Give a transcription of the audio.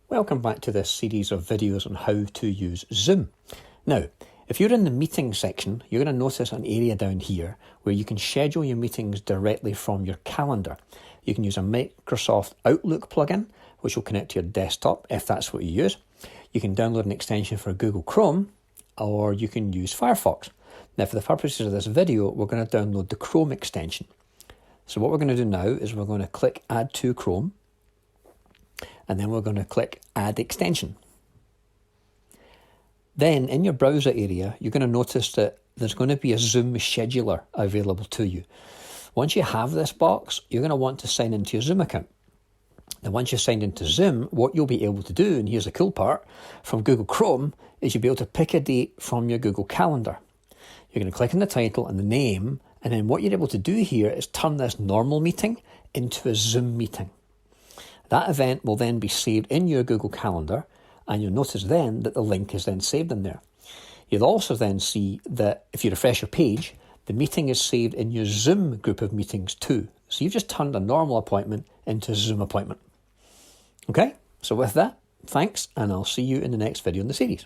Welcome back to this series of videos on how to use Zoom. Now, if you're in the meeting section, you're going to notice an area down here where you can schedule your meetings directly from your calendar. You can use a Microsoft Outlook plugin, which will connect to your desktop if that's what you use. You can download an extension for Google Chrome, or you can use Firefox. Now, for the purposes of this video, we're going to download the Chrome extension. So what we're going to do now is we're going to click Add to Chrome, and then we're going to click Add Extension. Then in your browser area, you're going to notice that there's going to be a Zoom scheduler available to you. Once you have this box, you're going to want to sign into your Zoom account. Now, once you're signed into Zoom, what you'll be able to do, and here's the cool part, from Google Chrome, is you'll be able to pick a date from your Google Calendar. You're going to click on the title and the name, and then what you're able to do here is turn this normal meeting into a Zoom meeting. That event will then be saved in your Google Calendar, and you'll notice then that the link is then saved in there. You'll also then see that if you refresh your page, the meeting is saved in your Zoom group of meetings too. So you've just turned a normal appointment into a Zoom appointment. Okay, so with that, thanks, and I'll see you in the next video in the series.